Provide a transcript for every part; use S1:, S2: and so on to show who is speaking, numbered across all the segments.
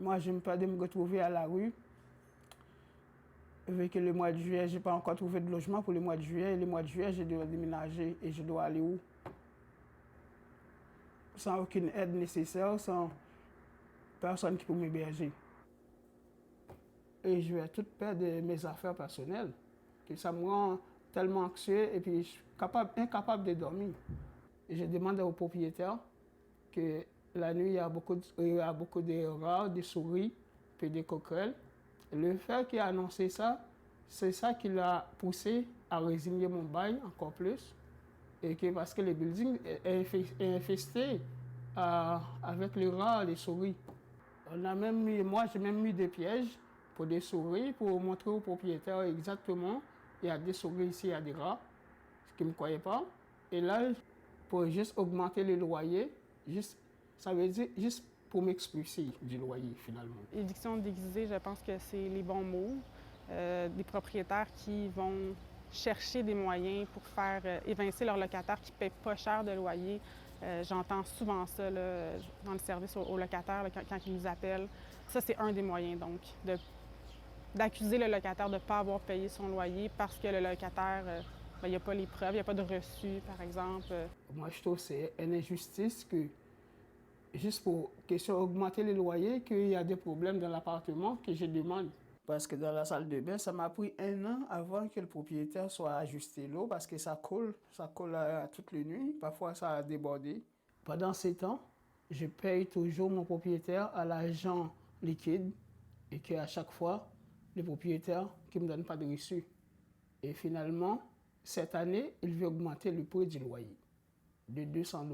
S1: Moi, j'ai peur de me retrouver à la rue. Vu que le mois de juillet, je n'ai pas encore trouvé de logement pour le mois de juillet. Et le mois de juillet, je dois déménager et je dois aller où? Sans aucune aide nécessaire, sans personne qui peut m'héberger. Et je vais tout perdre mes affaires personnelles. Que ça me rend tellement anxieux et puis je suis incapable de dormir. Et je demande au propriétaire que la nuit, il y a beaucoup de rats, de souris, puis des coquerelles. Le fait qu'il a annoncé ça, c'est ça qui l'a poussé à résilier mon bail encore plus. Et que parce que le building est infesté avec les rats, les souris. Moi, j'ai même mis des pièges pour des souris, pour montrer au propriétaire exactement, il y a des souris ici, il y a des rats, ce qu'il ne me croyait pas. Et là, pour juste augmenter le loyer, ça veut dire juste pour m'expulser du loyer finalement.
S2: Éviction déguisée, je pense que c'est les bons mots. Des propriétaires qui vont chercher des moyens pour faire évincer leurs locataires qui ne paient pas cher de loyer. J'entends souvent ça là, dans le service aux locataires là, quand ils nous appellent. Ça, c'est un des moyens, donc, d'accuser le locataire de ne pas avoir payé son loyer parce que le locataire, il n'y a pas les preuves, il n'y a pas de reçu, par exemple.
S1: Moi, je trouve que c'est une injustice que, juste pour question augmenter les loyers, qu'il y a des problèmes dans l'appartement que je demande. Parce que dans la salle de bain, ça m'a pris 1 an avant que le propriétaire soit ajusté l'eau parce que ça coule toute les nuits. Parfois, ça a débordé. Pendant ces temps, je paye toujours mon propriétaire à l'argent liquide et qu'à chaque fois, le propriétaire qui ne me donne pas de reçu. Et finalement, cette année, il veut augmenter le prix du loyer de $200.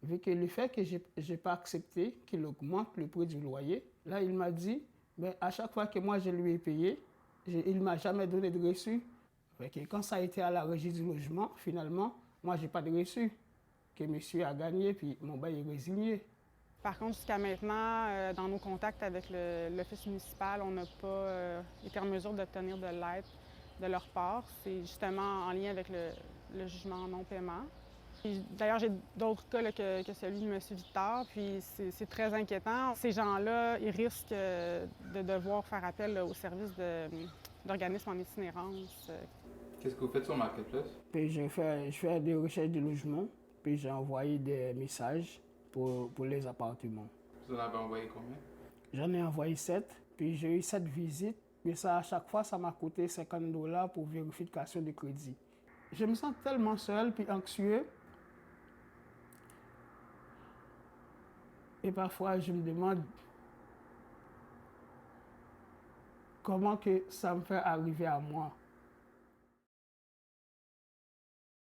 S1: Vu que le fait que je n'ai pas accepté qu'il augmente le prix du loyer, là, il m'a dit, mais à chaque fois que moi je lui ai payé, il ne m'a jamais donné de reçu. Fait que quand ça a été à la régie du logement, finalement, moi, je n'ai pas de reçu. Que monsieur a gagné, puis mon bail est résilié.
S2: Par contre, jusqu'à maintenant, dans nos contacts avec l'office municipal, on n'a pas été en mesure d'obtenir de l'aide de leur part. C'est justement en lien avec le jugement en non-paiement. D'ailleurs, j'ai d'autres cas là, que celui de M. Victor, puis c'est très inquiétant. Ces gens-là, ils risquent de devoir faire appel là, au service d'organismes en itinérance.
S3: Qu'est-ce que vous faites sur Marketplace?
S1: Puis je fais des recherches de logement, puis j'ai envoyé des messages pour les appartements.
S3: Vous en avez envoyé combien?
S1: J'en ai envoyé 7, puis j'ai eu 7 visites, mais ça, à chaque fois, ça m'a coûté $50 pour vérification de crédit. Je me sens tellement seul puis anxieux. Et parfois, je me demande comment que ça me fait arriver à moi.